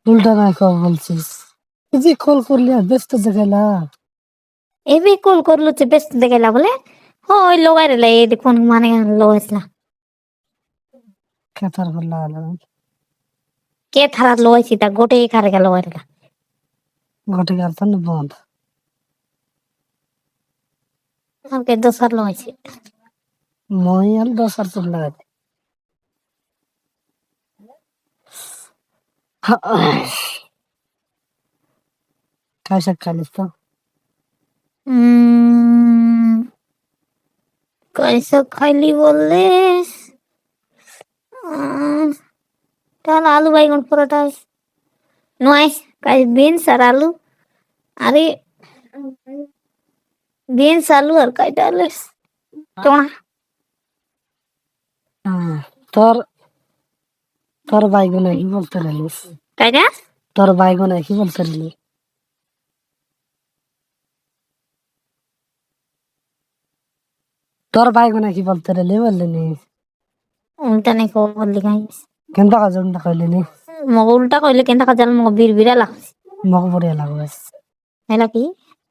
উল্টা না কব বলছিস। এই যে কল করলি আর ব্যস্ত দেখালা। এবে কল করলো যে ব্যস্ত দেখাইলা বলে ওই লগাই রে এই দেখুন মানে লগাইছিলা কেতার করলা কে থারা লগাইছি তা গোটে খারে গেল লগাই রে ঘটে গেল তো বন্ধ। আমাকে দোসার লগাইছি মই আর 10 তোর লাগাই কাইসা খালিস তো कैसा खाइली बोलले डाल आलू बैगन परोठा नॉय काई बीन्स और आलू अरे बीन्स आलू और काई डाले चोणा তোর তোর বাইগুনে কি বলতে রইলিস? काई ना তোর বাইগুনে কি বলতে রইলি? তোর বাইগুনে কি বলতে রইলি বললিনি? उल्टा नहीं को बोल गाइस কেনতা কাজ উল্টা কইলিনি? मग उल्टा कहले केनता का जाल मग बीर बीरा लागस মক বড়িয়া লাগবে। हैला की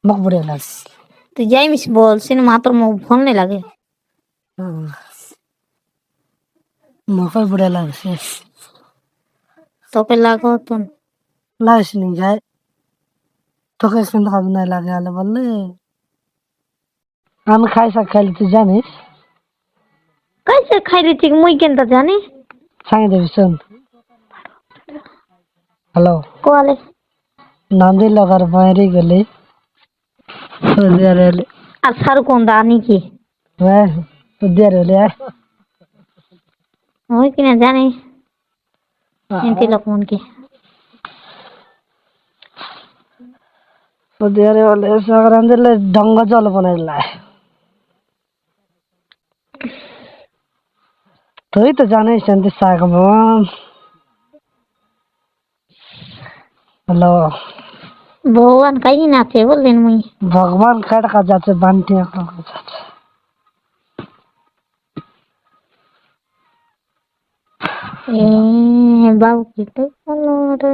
মক বড়িয়া লাগস। तू जाई मिस बोल सिन मात्र मग फोन नहीं लागे মক বড়িয়া লাগছে। तो के लागो तुम লাগস নি যায়। তোকে কেনতা কাজ নাই লাগে আলে বললে? আমি খাইসা খাইলি তুই জানিস? कैसे खाई रही थी मुई केनता जाने সাঙ্গে দেবি শোন। হ্যালো कोले নান্দি লাগার বাইরে গেলে উদিয়ারে আর সার কোন দানি কি হ্যাঁ উদিয়ারে ওই কিনা জানি এনতি লোক মন কি উদিয়ারে বলে সাগরান দিলে ডঙ্গ জল বানাইলা তুই তো জানিস শান্তি সাগমন। হ্যালো ভগবান কাই নাচে বললেন মুই ভগবান কার কাজ আছে বান্টি আপনার কাজ আছে। এ বাবু কি তো ভালো রে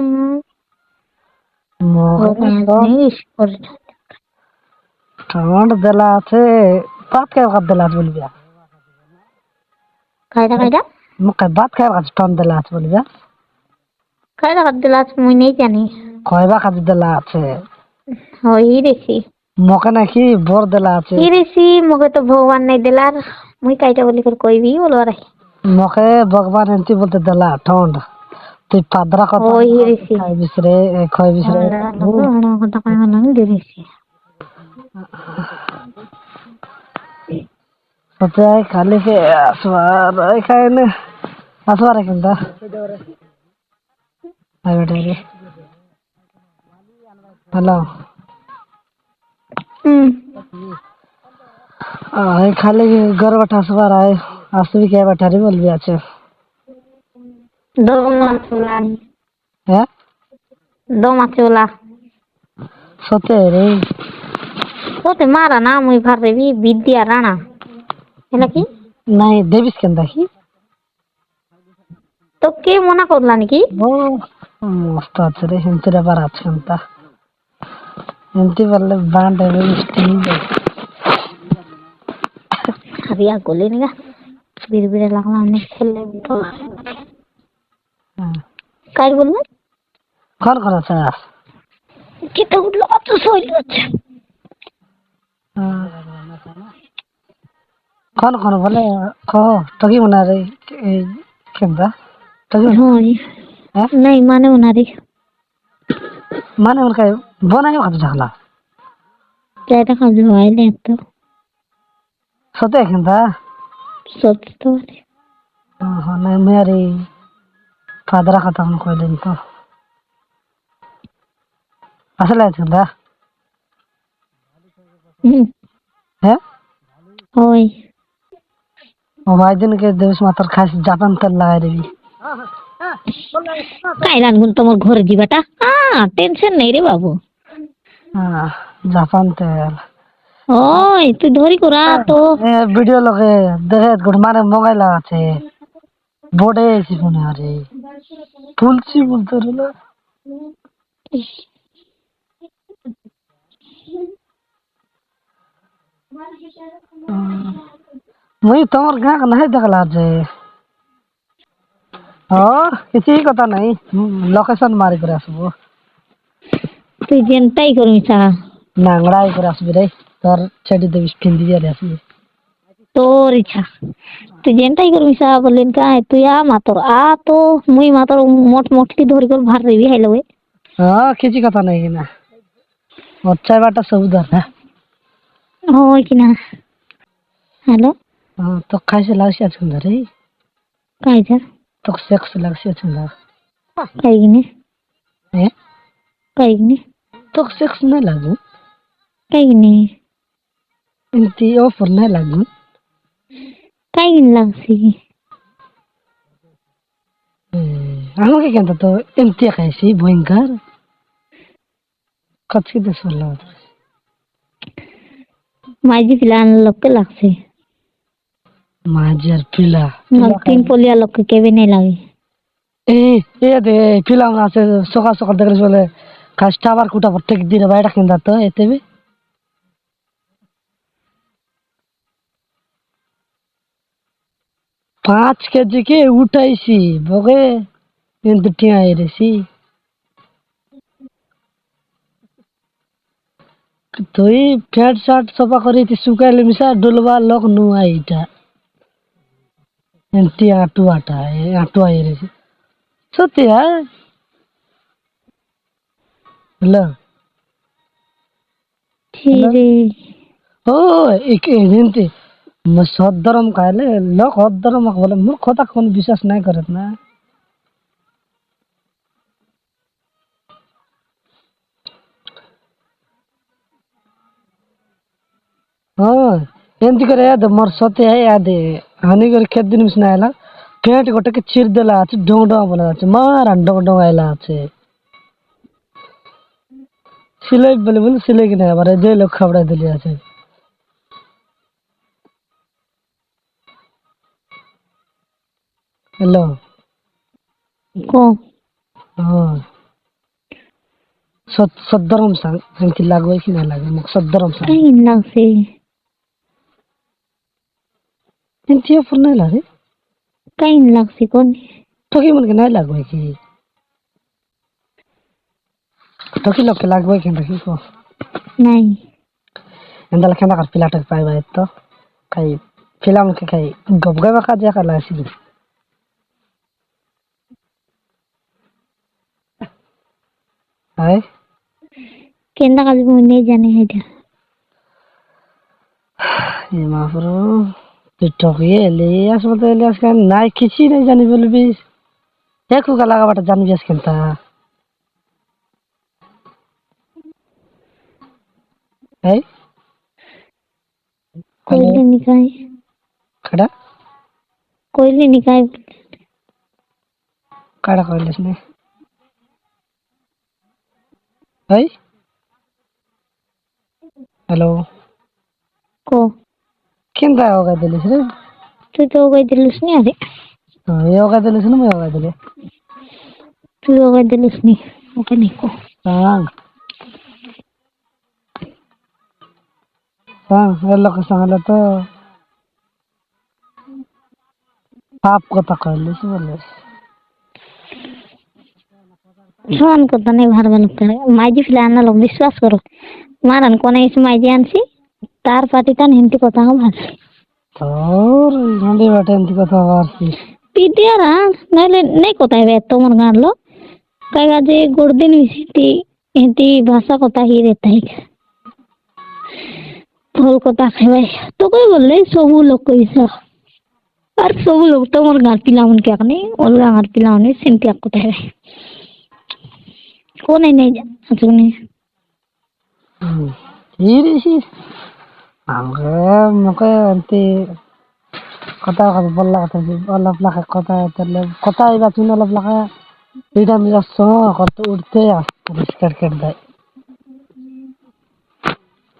টমেটো দেলা আছে ভাত খাই ভাত দেলা আছে বলবি কায়দা কায়দা মুখে ভাত খাই কাজ টন দেলা আছে বলবি কায়দা কাদ দিলাস মুই নেই জানি কয়বা কাজ দেলা আছে ওই রেছি মুখে নাকি বোর দেলা আছে ই রেছি মুখে তো ভগবান নাই দিলার মুই কাইটা বলি করে কইবি বলবা রে মুখে ভগবান এমতি বলতে দেলা ঠন্ড তুই পাদরা কথা ওই রেছি খাই বিসরে খাই বিসরে কথা কই না দিরেছি সতে খালি কে আসবার খাইনে আসবার কিন্তু আই বেটা রে হ্যালো আই খালি ঘর बैठा আসবার আয় আসবি কে বেটা রে বলবি আছে দো মাছুলা হ্যাঁ দো মাছুলা সতে রে তোতে মারা না মুই ভারবি বিদ্যা রানা এলা কি নাই দেবিস কেন দেখি তো কে মনা করলা নাকি ও মস্ত আছে রে হিমতিরে বার আছে কিন্তু হিমতি বললে বান্ড হবে স্টিং হারিয়া গলে নিগা বিড়বিড়ে লাগলাম অনেক খেললে কাই বললে কল করা স্যার কেটে উঠলো অত শরীর হচ্ছে কোন কোন বলে কহ তোকে মনে রে কেমদা তোকে হ্যাঁ নাই মানে উনারি মানে ওর কাছে বনাই কত ঝালা যাইটা কাজ হয়নি তো সতে কেমদা সত্যি তো হ্যাঁ নাই মেরে ফাদরা কথা মনে কইলেন তো আসলে কেমদা হ্যাঁ ওই ও ভাই দিনকে দেশ মাতার খাস জাপান তেল লাগাই দিবি কাইরান গুন তোমার ঘরে দিবাটা টেনশন নেই রে বাবু জাপান তেল ওই তুই ধরি করা তো ভিডিও লগে দেখে গোট মানে মোবাইল আছে বোর্ডে এসি ফোনে আরে ফুলছি বলতে রইল मुई तमर गाँव का नहीं देखला जे और किसी कथा नहीं लोकेशन मारी कर आसबो তুই যেনটাই করবি সা नांगड़ाई कर आसबी रे तोर छेड़ी देवी पिंदी रे आसबी তোর ইচ্ছা তুই যেনটাই করবি সা বললেন কাই তুই আ তো মুই মাতর মোট মোটকি ধরি করে ভার দেবি হাইলো वे हाँ किसी कथा नहीं ना अच्छा बाटा सब उधर है হয় কিনা হ্যালো हाँ तो कैसे लागसी अच्छुंदा रे কাইছা तो सेक्स लागसी अच्छुंदा কাইগিনে हैं কাইগিনে तो सेक्स नहीं लागू কাইগিনে इंती ऑफर नहीं लागू কাইগিন লাগছি আমাকে কেন তো এমতি খাইছি ভয়ঙ্কর কচ্ছি দেশ বললাম মাইজি প্লান লোককে লাগছে মাঝের পিলা তিন পলিয়া লোককে কেবে নাই লাগে এ দে ফিলাম আছে সকাল সকাল দেখলে বলে কাজটা আবার কুটা প্রত্যেক দিন বাইরে কিনতা তো এতে 5 কেজি के उठाइसी भोगे इंत टिया रेसी तुई फैट साट सफा करी ती सुकाले मिसा डुलवा लोक नुआ इटा इंती आटू आटा है आटू आई रेसी सत्य है हेलो ठीक ओ एक इंती मैं सदरम काले लोक सदरम बोले मूर्ख কথা কোন বিশ্বাস নাই করत না हाँ एमती करे याद मोर सते है याद हानि कर खेत दिन मिसना आला पेट गोटे के चिर देला আছে ডং ডং বলা আছে মার ডং ডং আইলা আছে সিলাই বলে বলে সিলাই কিনা আবার যে লোক খাবড়া দিলি আছে हेलो को हाँ सदरम सांग हमकी लागवे की ना लागे मग सदरम सांग काई लागছে एमती ऑफर नहीं लागे काई लागছে कोन तो की मन के नहीं लागवे की तो की लोग के लागवे की नहीं को নাই एंदल के ना कर पिलाटक पाई बाय तो कई फिल्म के कई गबगबा का जा कर लासी हाय কেন্দা কাজ মনে জানে এটা ये माफरो टिकटॉक ये एलियास मत एलियास का नाइ किसी नहीं जानी बोल भी देखो का लगा बटा जान बियास केनता है कोइले निकाय खड़ा कोइले निकाय काड़ा कोइलेस ने है हेलो को केनता होगा दिलिस रे তুই তো ওই দিলিস নি আরে ये होगा दिलिस ना मैं होगा दिले তুই ওই দিলিস নি ওকে নিকো सांग सांग ये लोग सांगला तो पाप को तकलिस बोले ফোন করতে নেই ভালো ভালো করে মাইজি প্ল্যান না লোক বিশ্বাস করো মারান কোন এসে মাইজি আনছি তার পার্টিটা হিন্দি কথা ভালো তোর গান্ডি বাটে এমতি কথা বারছি পিটিয়ারা নাইলে নেই কোথায় বে তোমার গানলো কাইগা যে গোড়দিন মিশিতি হিন্দি ভাষা কথা হি রেতা হি ভুল কথা খাইবাই তো কই বললে সবু লোক কইছে আর সবু লোক তোমার গান পিলামন কে আপনি অলগা গান পিলামনে সিনতি আক কোথায় কোন নাই জানি ইরিসি আমগে মকে এমতি কথা কথা বললা কথা অলপ লাখা কথা তাহলে কথা আইবা তুমি অলপ লাখা এইটা আমি যাচ্ছ কত উঠতে পরিষ্কার করে দেয়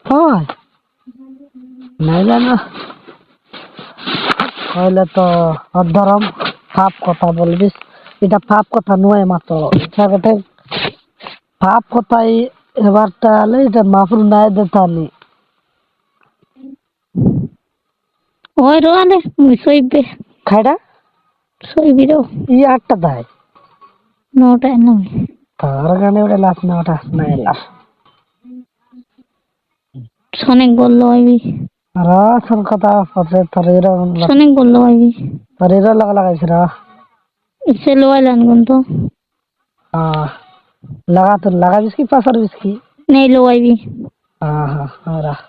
হয় নাই জানো কইলে তো অধরম পাপ কথা বলবিস এটা পাপ কথা নয় মাত্র ইচ্ছা কথা পাপ কোথায় এবার তাহলে এটা মাফুর নাই দেতানি ওই রোয়ানে মুই সইবে খাইডা সইবি রো ই আটটা দায় নটায় নয় তার গানে ওটা লাভ না ওটা নাই লাভ শনেক বললো আইবি রাসন কথা পথে শনেক বললো আইবি তোর লাগাইছে রা ইচ্ছে লোয়াইলান কিন্তু লাগা তোর লাগাবিস কি পাসার বিস কি নেই লো আইবি হ্যাঁ হ্যাঁ রাখ